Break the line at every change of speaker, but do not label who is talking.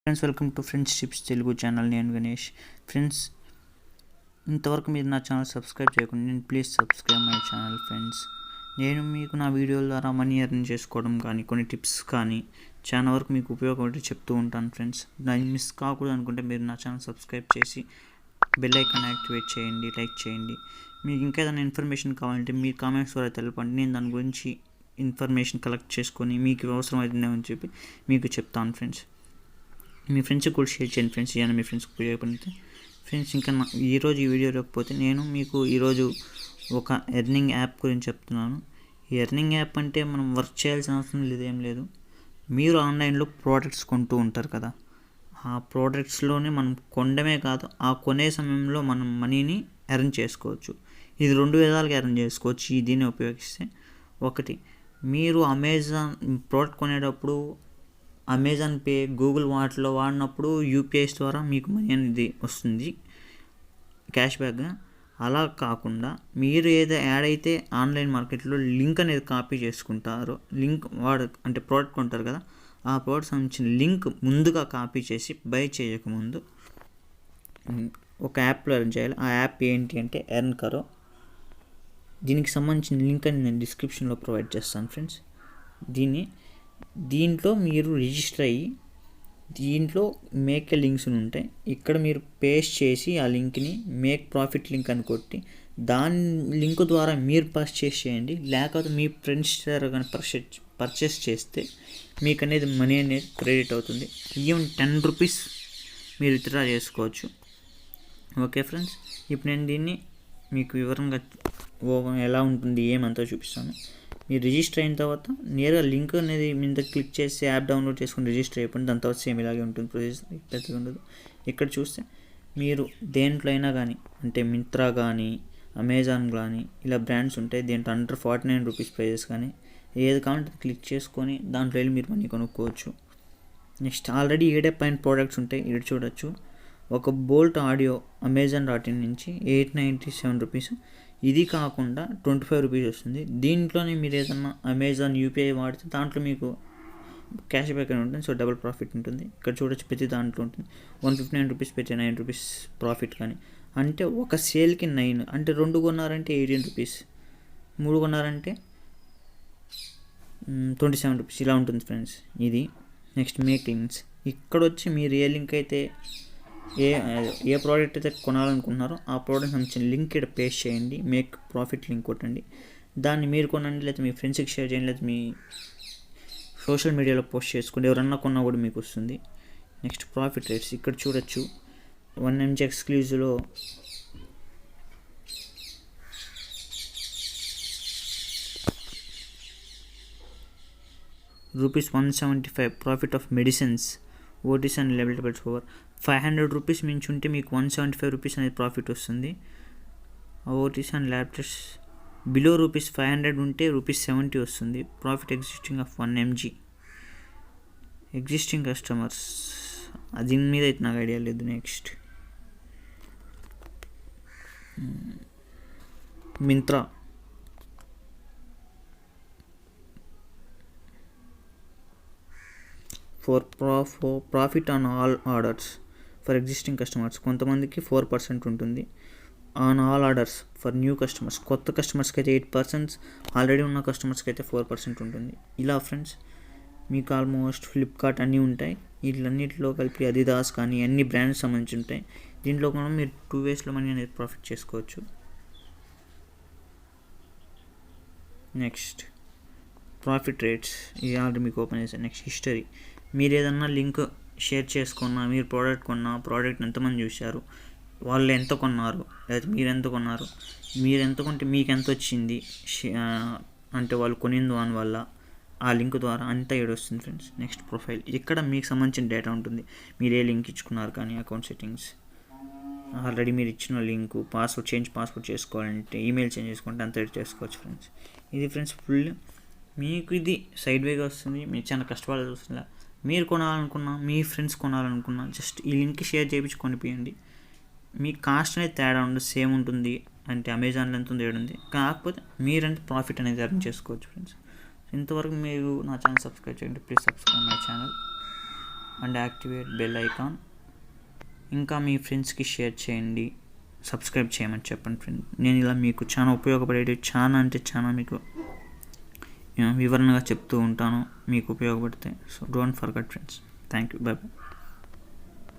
Friends, welcome to friends tips Telugu channel. నేను Ganesh. Friends, ఇంతవరకు మీరు నా ఛానల్ సబ్స్క్రైబ్ చేయకుండా please subscribe my channel. Friends, నేను మీకు నా వీడియోల ద్వారా మనీ ఎర్న్ చేసుకోవడం కానీ కొన్ని టిప్స్ కానీ చాలా వరకు మీకు ఉపయోగపడి చెప్తూ ఉంటాను. ఫ్రెండ్స్, దాన్ని మిస్ కాకూడదు అనుకుంటే మీరు నా ఛానల్ సబ్స్క్రైబ్ చేసి బెల్ ఐకాన్ యాక్టివేట్ చేయండి, లైక్ చేయండి. మీకు ఇంకా ఏదైనా ఇన్ఫర్మేషన్ కావాలంటే మీరు కామెంట్స్ ద్వారా తెలపండి. నేను దాని గురించి ఇన్ఫర్మేషన్ కలెక్ట్ చేసుకొని మీకు అవసరం అవుతుందని చెప్పి మీకు చెప్తాను. ఫ్రెండ్స్, మీ ఫ్రెండ్స్కి కూడా షేర్ చేయండి. ఫ్రెండ్స్, ఏమైనా మీ ఫ్రెండ్స్కి ఉపయోగపడితే. ఫ్రెండ్స్, ఇంకా ఈరోజు ఈ వీడియో లేకపోతే నేను మీకు ఈరోజు ఒక ఎర్నింగ్ యాప్ గురించి చెప్తున్నాను. ఈ ఎర్నింగ్ యాప్ అంటే మనం వర్క్ చేయాల్సిన అవసరం ఏం లేదు. మీరు ఆన్లైన్లో ప్రోడక్ట్స్ కొంటూ ఉంటారు కదా, ఆ ప్రోడక్ట్స్లోనే మనం కొనడమే కాదు, ఆ కొనే సమయంలో మనం మనీని ఎర్న్ చేసుకోవచ్చు. ఇది రెండు విధాలుగా ఎర్న్ చేసుకోవచ్చు దీన్ని ఉపయోగిస్తే. ఒకటి, మీరు అమెజాన్ ప్రోడక్ట్ కొనేటప్పుడు అమెజాన్ పే, గూగుల్ వాటిలో వాడినప్పుడు యూపీఐస్ ద్వారా మీకు మనీ అనేది వస్తుంది క్యాష్ బ్యాక్గా. అలా కాకుండా మీరు ఏదో యాడ్ అయితే ఆన్లైన్ మార్కెట్లో లింక్ అనేది కాపీ చేసుకుంటారో, లింక్ అంటే ప్రోడక్ట్ కొంటారు కదా, ఆ ప్రోడక్ట్ సంబంధించిన లింక్ ముందుగా కాపీ చేసి బై చేయకముందు ఒక యాప్లో ఎర్న్ చేయాలి. ఆ యాప్ ఏంటి అంటే ఎర్న్కరో. దీనికి సంబంధించిన లింక్ అని నేను డిస్క్రిప్షన్లో ప్రొవైడ్ చేస్తాను. ఫ్రెండ్స్, దీంట్లో మీరు రిజిస్టర్ అయ్యి దీంట్లో మేక్ లింక్స్ ఉంటాయి. ఇక్కడ మీరు పేస్ట్ చేసి ఆ లింక్ని మేక్ ప్రాఫిట్ లింక్ అని కొట్టి దాని లింక్ ద్వారా మీరు పర్చేస్ చేయండి. లేకపోతే మీ ఫ్రెండ్స్ ద్వారా కానీ పర్చేస్ చేస్తే మీకు అనేది మనీ అనేది క్రెడిట్ అవుతుంది. ఈవెన్ 10 రూపీస్ మీరు విత్డ్రా చేసుకోవచ్చు. ఓకే ఫ్రెండ్స్, ఇప్పుడు నేను దీన్ని మీకు వివరంగా ఎలా ఉంటుంది ఏమంతా చూపిస్తాను. మీరు రిజిస్టర్ అయిన తర్వాత నేరుగా లింక్ అనేది మీద క్లిక్ చేసి యాప్ డౌన్లోడ్ చేసుకుని రిజిస్టర్ అయిపోయింది. దాని తర్వాత సేమ్ ఇలాగే ఉంటుంది ప్రాసెస్, పెద్దగా ఉండదు. ఇక్కడ చూస్తే మీరు దేంట్లో అయినా కానీ, అంటే మింత్రా కానీ అమెజాన్ కానీ ఇలా బ్రాండ్స్ ఉంటాయి. దీంట్లో అండర్ 49 రూపీస్ ప్రైజెస్ కానీ ఏది కావాలంటే క్లిక్ చేసుకొని దాంట్లో వెళ్ళి మీరు మనీ కొనుక్కోవచ్చు. నెక్స్ట్, ఆల్రెడీ ఏడైపోయిన ప్రోడక్ట్స్ ఉంటాయి. ఇక్కడ చూడొచ్చు. ఒక బోల్ట్ ఆడియో అమెజాన్.in నుంచి 897 రూపీస్. ఇది కాకుండా 25 రూపీస్ వస్తుంది. దీంట్లోనే మీరు ఏదన్నా అమెజాన్ యూపీఐ వాడితే దాంట్లో మీకు క్యాష్ బ్యాక్ అని ఉంటుంది. సో డబుల్ ప్రాఫిట్ ఉంటుంది. ఇక్కడ చూడొచ్చు, ప్రతి దాంట్లో ఉంటుంది. 159 రూపీస్ పెట్టి 9 రూపీస్ ప్రాఫిట్. కానీ అంటే ఒక సేల్కి 9, అంటే 2 కొన్నారంటే 18 రూపీస్, 3 కొన్నారంటే 27 రూపీస్ ఇలా ఉంటుంది. ఫ్రెండ్స్, ఇది. Next, make links. ఇక్కడ వచ్చి మీరు ఏ లింక్ అయితే ఏ ప్రోడక్ట్ అయితే కొనాలనుకుంటున్నారో ఆ ప్రోడక్ట్ సంబంధించిన లింక్ ఇక్కడ పేస్ట్ చేయండి. మేక్ ప్రాఫిట్ లింక్ కొట్టండి. దాన్ని మీరు కొనండి, లేదా మీ ఫ్రెండ్స్కి షేర్ చేయండి, లేదా మీ సోషల్ మీడియాలో పోస్ట్ చేసుకోండి. ఎవరన్నా కొన్నా కూడా మీకు వస్తుంది. Next, profit rates. ఇక్కడ చూడొచ్చు. 1 MG ఎక్స్క్లూజివ్లో ₹175 profit of medicines, ఓటీస్ and level over 500 rupees మించి ఉంటే మీకు 175 రూపీస్ అనేది ప్రాఫిట్ వస్తుంది. ఓటీస్ అండ్ ల్యాబ్ టెస్ట్ బిలో ₹500 ఉంటే ₹70 వస్తుంది. Profit existing of 1 MG. Existing customers, దీని మీద అయితే నాకు ఐడియా లేదు. Next, Myntra. For profit on all orders for existing customers, కొంతమందికి 4% ఉంటుంది. On all orders for new customers, కొత్త కస్టమర్స్కి అయితే 8%, ఆల్రెడీ ఉన్న కస్టమర్స్కి అయితే 4% ఉంటుంది. ఇలా ఫ్రెండ్స్, మీకు ఆల్మోస్ట్ ఫ్లిప్కార్ట్ అన్నీ ఉంటాయి. వీళ్ళన్నిటిలో కలిపి అదిదాస్ కానీ అన్ని బ్రాండ్స్ సంబంధించి ఉంటాయి. దీంట్లో కూడా మీరు 2 వేస్లో మనీ అనేది ప్రాఫిట్ చేసుకోవచ్చు. Next, profit rates. ఇది ఆల్రెడీ మీకు ఓపెన్ చేశాను. Next, history. మీరు ఏదన్నా లింక్ షేర్ చేసుకున్నా, మీరు ప్రోడక్ట్ కొన్నా, ప్రోడక్ట్ ఎంతమంది చూశారు, వాళ్ళు ఎంత కొన్నారు, లేదా మీరు ఎంత కొన్నారు, మీరు ఎంత కొంటే మీకు ఎంత వచ్చింది, అంటే వాళ్ళు కొనిన దాని వల్ల ఆ లింక్ ద్వారా అంతా వస్తుంది. Friends, next, profile. ఇక్కడ మీకు సంబంధించిన డేటా ఉంటుంది. మీరు ఏ లింక్ ఇచ్చుకున్నారు కానీ అకౌంట్ సెట్టింగ్స్, ఆల్రెడీ మీరు ఇచ్చిన లింకు, పాస్వర్డ్ చేసుకోవాలంటే, ఈమెయిల్ చేంజ్ చేసుకుంటే అంత చేసుకోవచ్చు. ఫ్రెండ్స్, ఇది ఫ్రెండ్స్ ఫుల్ మీకు ఇది సైడ్ వేగా వస్తుంది. మీరు చాలా కష్టపడాల్సి వస్తుంది. మీరు కొనాలనుకున్నా, మీ ఫ్రెండ్స్ కొనాలనుకున్నా జస్ట్ ఈ లింక్ షేర్ చేయించి కొనిపోయండి. మీ కాస్ట్ అనేది తేడా ఉండదు, సేమ్ ఉంటుంది. అంటే అమెజాన్లో ఎంత ఉంది, ఏడుంది. కాకపోతే మీరంటే ప్రాఫిట్ అనేది ఎర్న్ చేసుకోవచ్చు. ఫ్రెండ్స్, ఇంతవరకు మీరు నా ఛానల్ సబ్స్క్రైబ్ చేయండి. Please subscribe my channel. And activate bell icon. ఇంకా మీ ఫ్రెండ్స్కి షేర్ చేయండి, సబ్స్క్రైబ్ చేయమని చెప్పండి ఫ్రెండ్స్. నేను ఇలా మీకు చాలా ఉపయోగపడేవి చాలా మీకు వివరణగా చెప్తూ ఉంటాను, మీకు ఉపయోగపడితే. So don't forget friends. Thank you. By by.